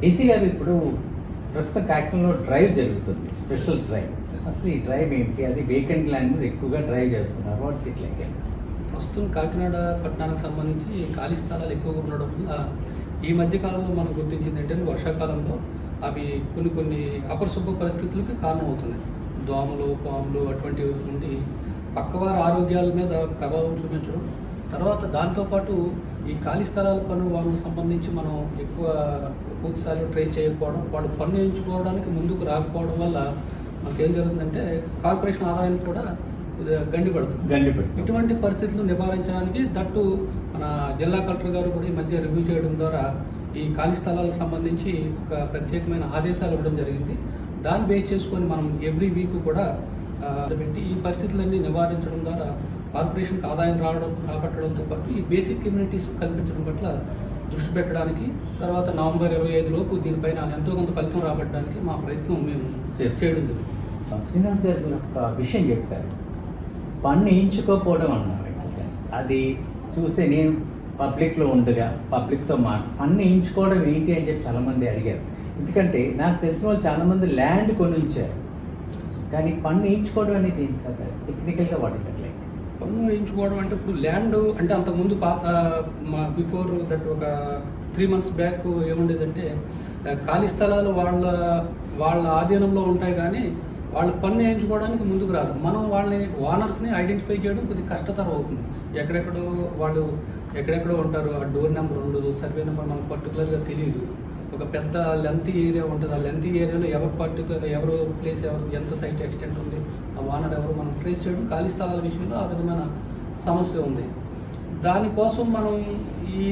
DC గారు ఇప్పుడు ప్రస్తుతం కాకినాడలో డ్రైవ్ జరుగుతుంది, స్పెషల్ డ్రైవ్. అసలు ఈ డ్రైవ్ ఏంటి? అది వేకెంట్ ల్యాండ్ మీద ఎక్కువగా డ్రైవ్ చేస్తున్నారు. What's it like? ప్రస్తుతం కాకినాడ పట్టణానికి సంబంధించి ఖాళీ స్థలాలు ఎక్కువగా ఉండడం వల్ల ఈ మధ్యకాలంలో మనం గుర్తించింది ఏంటంటే వర్షాకాలంలో అవి కొన్ని అపరిశుభ్ర పరిస్థితులకి కారణమవుతున్నాయి. దోమలు, పాములు అటువంటివి ఉండి పక్కవారి ఆరోగ్యాల మీద ప్రభావం చూపించడం, తర్వాత దాంతోపాటు ఈ ఖాళీ స్థలాల పన్ను వాళ్ళకి సంబంధించి మనం ఎక్కువ పూర్తిస్థాయిలో ట్రై చేయకపోవడం, వాళ్ళు పన్ను వేయించుకోవడానికి ముందుకు రాకపోవడం వల్ల మనకేం జరుగుతుందంటే కార్పొరేషన్ ఆదాయం కూడా గండిపడుతుంది. ఇటువంటి పరిస్థితులు నివారించడానికి దట్టు మన జిల్లా కలెక్టర్ గారు కూడా ఈ మధ్య రివ్యూ చేయడం ద్వారా ఈ ఖాళీ స్థలాలకు సంబంధించి ఒక ప్రత్యేకమైన ఆదేశాలు ఇవ్వడం జరిగింది. దాన్ని బేస్ చేసుకొని మనం ఎవ్రీ వీక్ కూడా పెట్టి ఈ పరిస్థితులన్నీ నివారించడం ద్వారా కార్పొరేషన్కి ఆదాయం రాబట్టడంతో పాటు ఈ బేసిక్ కమ్యూనిటీస్ కల్పించడం పట్ల దృష్టి పెట్టడానికి, తర్వాత నవంబర్ 25 లోపు దీనిపైన ఎంతో కొంత ఫలితం రాబట్టడానికి మా ప్రయత్నం మేము చేయడం జరిగింది. శ్రీనివాస్ గారు మీరు ఒక విషయం చెప్పారు, పన్ను వేయించుకోకపోవడం అన్నారు. అది చూస్తే నేను పబ్లిక్లో ఉండగా పబ్లిక్తో పన్ను వేయించుకోవడం ఏంటి అని చెప్పి చాలామంది అడిగారు. ఎందుకంటే నాకు తెలిసిన వాళ్ళు చాలామంది ల్యాండ్ కొని ఉంచారు, కానీ పన్ను వేయించుకోవడం అనేది ఏంటి సార్? టెక్నికల్గా వాట్ ఇస్ దట్ లైక్? పన్ను వేయించుకోవడం అంటే ఇప్పుడు ల్యాండ్ అంటే అంతకుముందు బిఫోర్ దట్ ఒక 3 months బ్యాక్ ఏముండేదంటే ఖాళీ స్థలాలు వాళ్ళ ఆధీనంలో ఉంటాయి, కానీ వాళ్ళు పన్ను వేయించుకోవడానికి ముందుకు రారు. మనం వాళ్ళని ఓనర్స్ని ఐడెంటిఫై చేయడం కొద్దిగా కష్టతరం అవుతుంది. ఎక్కడెక్కడో ఉంటారు, ఆ డోర్ నెంబర్ ఉండదు, సర్వే నెంబర్ మనకు పర్టికులర్గా తెలియదు. ఒక పెద్ద లెంతీ ఏరియా ఉంటుంది, ఆ లెంతీ ఏరియాలో ఎవరు ప్లేస్ ఎంత సైట్ ఎక్స్టెంట్ ఉంది, ఆ ఓనర్ ఎవరు మనం ట్రేస్ చేయడం ఖాళీ స్థలాల విషయంలో ఆ విధమైన సమస్య ఉంది. దానికోసం మనం ఈ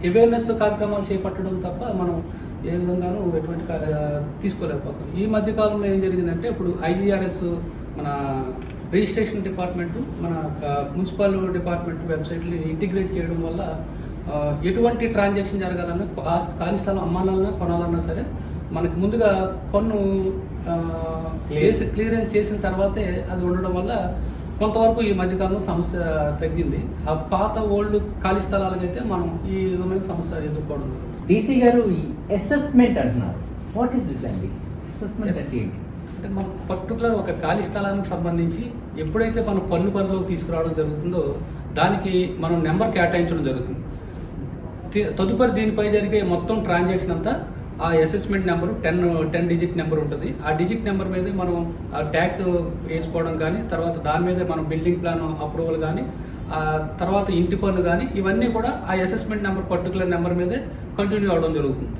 అవేర్నెస్ కార్యక్రమాలు చేపట్టడం తప్ప మనం ఏ విధంగానూ ఎటువంటి తీసుకోలేకపోతాం. ఈ మధ్యకాలంలో ఏం జరిగిందంటే ఇప్పుడు IGRS మన రిజిస్ట్రేషన్ డిపార్ట్మెంటు మన మున్సిపల్ డిపార్ట్మెంట్ వెబ్సైట్లు ఇంటిగ్రేట్ చేయడం వల్ల ఎటువంటి ట్రాన్సాక్షన్ జరగాలన్నా ఖాళీ స్థలం అమ్మాలన్నా కొనాలన్నా సరే మనకి ముందుగా పన్ను క్లియరెన్స్ చేసిన తర్వాతే అది ఉండడం వల్ల కొంతవరకు ఈ మధ్యకాలంలో సమస్య తగ్గింది. ఆ పాత ఓల్డ్ ఖాళీ స్థలాలకైతే మనం ఈ విధమైన సమస్య ఎదుర్కోవడం జరుగుతుంది. డీసీ గారు ఈ అసెస్మెంట్ అంటున్నారు, వాట్ ఈస్ దిస్ అండి? అసెస్మెంట్ అంటే ఏంటి? అంటే మనం పర్టికులర్ ఒక ఖాళీ స్థలానికి సంబంధించి ఎప్పుడైతే మనం పన్ను పరిధిలోకి తీసుకురావడం జరుగుతుందో దానికి మనం నెంబర్ కేటాయించడం జరుగుతుంది. తదుపరి దీనిపై జరిగే మొత్తం ట్రాన్సాక్షన్ అంతా ఆ అసెస్మెంట్ నెంబరు 10 డిజిట్ నెంబర్ ఉంటుంది. ఆ డిజిట్ నెంబర్ మీద మనం ఆ ట్యాక్స్ వేసుకోవడం కానీ, తర్వాత దాని మీద మనం బిల్డింగ్ ప్లాన్ అప్రూవల్ కానీ, తర్వాత ఇంటి పన్ను కానీ, ఇవన్నీ కూడా ఆ అసెస్మెంట్ నెంబర్ పర్టికులర్ నెంబర్ మీదే కంటిన్యూ అవ్వడం జరుగుతుంది.